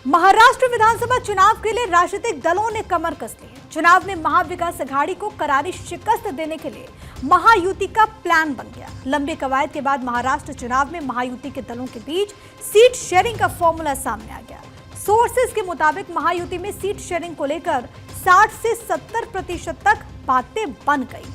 महाराष्ट्र विधानसभा चुनाव के लिए राजनीतिक दलों ने कमर कस ली है। चुनाव में महाविकास अघाड़ी को करारी शिकस्त देने के लिए महायुति का प्लान बन गया। लंबी कवायद के बाद महाराष्ट्र चुनाव में महायुति के दलों के बीच सीट शेयरिंग का फॉर्मूला सामने आ गया। सोर्सेज के मुताबिक महायुति में सीट शेयरिंग को लेकर 60 से 70% तक बातें बन गई।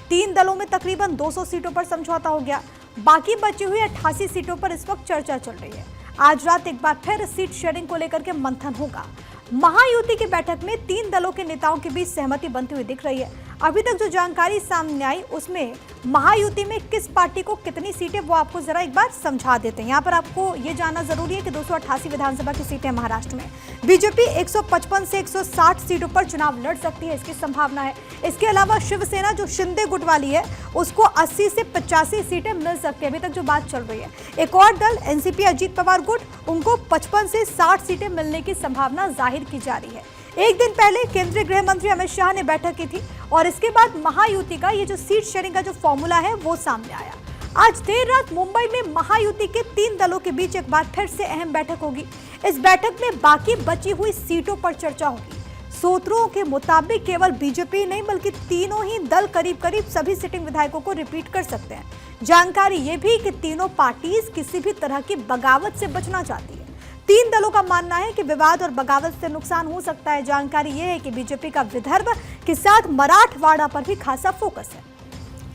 3 दलों में तकरीबन 200 सीटों पर समझौता हो गया। बाकी बची हुई 88 सीटों पर इस वक्त चर्चा चल रही है। आज रात एक बार फिर सीट शेयरिंग को लेकर के मंथन होगा। महायुति की बैठक में 3 दलों के नेताओं के बीच सहमति बनती हुई दिख रही है। अभी तक जो जानकारी सामने आई उसमें महायुति में किस पार्टी को कितनी सीटें वो आपको जरा एक बार समझा देते हैं। यहाँ पर आपको ये जानना जरूरी है कि 288 विधानसभा की सीटें महाराष्ट्र में। बीजेपी 155 से 160 सीटों पर चुनाव लड़ सकती है, इसकी संभावना है। इसके अलावा शिवसेना जो शिंदे गुट वाली है उसको 80 से 85 सीटें मिल सकती है, अभी तक जो बात चल रही है। एक और दल एनसीपी अजीत पवार गुट, उनको 55 से 60 सीटें मिलने की संभावना जाहिर की जा रही है। एक दिन पहले केंद्रीय गृह मंत्री अमित शाह ने बैठक की थी और इसके बाद महायुति का ये जो सीट शेयरिंग का जो फॉर्मूला है वो सामने आया। आज देर रात मुंबई में महायुति के 3 दलों के बीच एक बार फिर से अहम बैठक होगी। इस बैठक में बाकी बची हुई सीटों पर चर्चा होगी। सूत्रों के मुताबिक केवल बीजेपी नहीं बल्कि तीनों ही दल करीब करीब सभी सिटिंग विधायकों को रिपीट कर सकते हैं। जानकारी ये भी कि तीनों पार्टीज किसी भी तरह की बगावत से बचना चाहती है। 3 दलों का मानना है कि विवाद और बगावत से नुकसान हो सकता है। जानकारी यह है कि बीजेपी का विदर्भ के साथ मराठवाड़ा पर भी खासा फोकस है,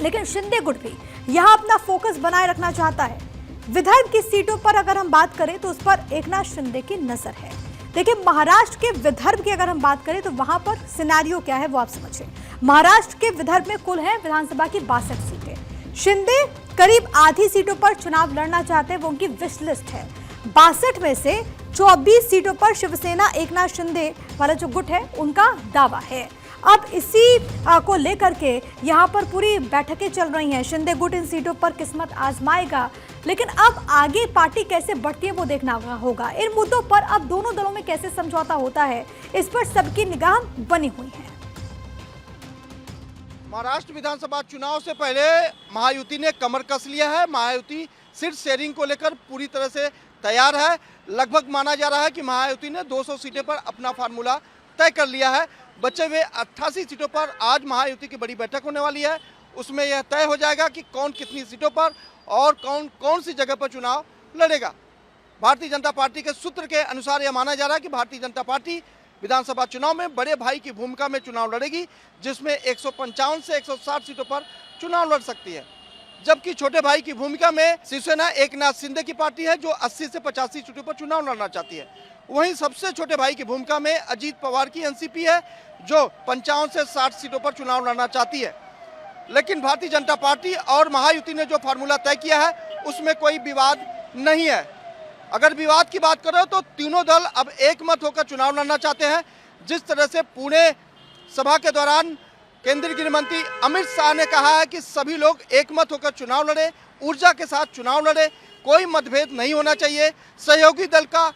लेकिन शिंदे गुट भी यहां अपना फोकस बनाए रखना चाहता है। विदर्भ की सीटों पर अगर हम बात करें तो उस पर एकनाथ शिंदे की नजर है। देखिए, महाराष्ट्र के विदर्भ की अगर हम बात करें तो वहां पर सिनेरियो क्या है वो आप समझिए। महाराष्ट्र के विदर्भ में कुल है विधानसभा की 62 सीटें। शिंदे करीब आधी सीटों पर चुनाव लड़ना चाहते हैं, वो उनकी विश लिस्ट है। 62 में से 24 सीटों पर शिवसेना एकनाथ शिंदे वाला जो गुट है उनका दावा है। अब इसी को लेकर के यहाँ पर पूरी बैठकें चल रही हैं। शिंदे गुट इन सीटों पर किस्मत आजमाएगा, लेकिन अब आगे पार्टी कैसे बढ़ती है वो देखना होगा। इन मुद्दों पर अब दोनों दलों में कैसे समझौता होता है, इस पर सबकी निगाह बनी हुई है। महाराष्ट्र विधानसभा चुनाव से पहले महायुति ने कमर कस लिया है। महायुति सीट शेयरिंग को लेकर पूरी तरह से तैयार है। लगभग माना जा रहा है कि महायुति ने 200 सीटें पर अपना फार्मूला तय कर लिया है। बचे हुए 88 सीटों पर आज महायुति की बड़ी बैठक होने वाली है। उसमें यह तय हो जाएगा कि कौन कितनी सीटों पर और कौन सी जगह पर चुनाव लड़ेगा। भारतीय जनता पार्टी के सूत्र के अनुसार यह माना जा रहा है कि भारतीय जनता पार्टी विधानसभा चुनाव में बड़े भाई की भूमिका में चुनाव लड़ेगी, जिसमें 155 से 160 सीटों पर चुनाव लड़ सकती है। जबकि छोटे भाई की भूमिका में शिवसेना एकनाथ शिंदे की पार्टी है, जो 80 से 85 सीटों पर चुनाव लड़ना चाहती है। वहीं सबसे छोटे भाई की भूमिका में अजीत पवार की एनसीपी है, जो 55 से 60 सीटों पर चुनाव लड़ना चाहती है। लेकिन भारतीय जनता पार्टी और महायुति ने जो फार्मूला तय किया है उसमें कोई विवाद नहीं है। अगर विवाद की बात करें तो तीनों दल अब एक मत होकर चुनाव लड़ना चाहते हैं। जिस तरह से पुणे सभा के दौरान केंद्रीय गृह मंत्री अमित शाह ने कहा है कि सभी लोग एक मत होकर चुनाव लड़े, ऊर्जा के साथ चुनाव लड़े, कोई मतभेद नहीं होना चाहिए, सहयोगी दल का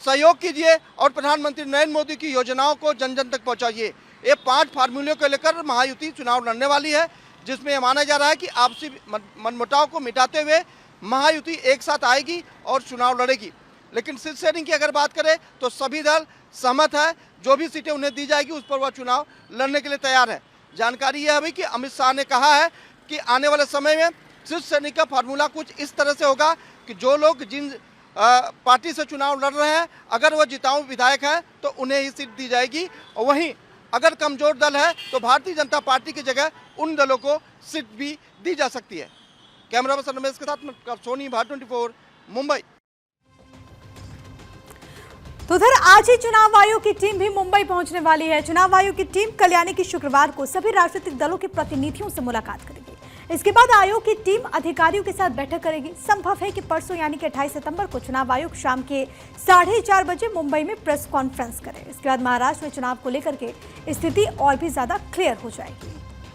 सहयोग कीजिए और प्रधानमंत्री नरेंद्र मोदी की योजनाओं को जन जन तक पहुंचाइए। ये 5 फार्मूलों को लेकर महायुति चुनाव लड़ने वाली है, जिसमें यह माना जा रहा है कि आपसी मनमुटाव को मिटाते हुए महायुति एक साथ आएगी और चुनाव लड़ेगी। लेकिन सीट शेयरिंग की अगर बात करें तो सभी दल सहमत है। जो भी सीटें उन्हें दी जाएगी उस पर वह चुनाव लड़ने के लिए तैयार है। जानकारी यह है कि अमित शाह ने कहा है कि आने वाले समय में सीट शेयरिंग का फार्मूला कुछ इस तरह से होगा कि जो लोग जिन पार्टी से चुनाव लड़ रहे हैं, अगर वह जिताऊ विधायक है तो उन्हें ही सीट दी जाएगी। और वहीं अगर कमजोर दल है तो भारतीय जनता पार्टी की जगह उन दलों को सीट भी दी जा सकती है। कैमरा पर्सन रमेश के साथ सोनी, भारत 24, मुंबई। तो उधर आज ही चुनाव आयोग की टीम भी मुंबई पहुंचने वाली है। चुनाव आयोग की टीम कल यानी कि शुक्रवार को सभी राजनीतिक दलों के प्रतिनिधियों से मुलाकात करेगी। इसके बाद आयोग की टीम अधिकारियों के साथ बैठक करेगी। संभव है कि परसों यानी कि 28 सितंबर को चुनाव आयोग शाम के 4:30 बजे मुंबई में प्रेस कॉन्फ्रेंस करे। इसके बाद महाराष्ट्र में चुनाव को लेकर के स्थिति और भी ज्यादा क्लियर हो जाएगी।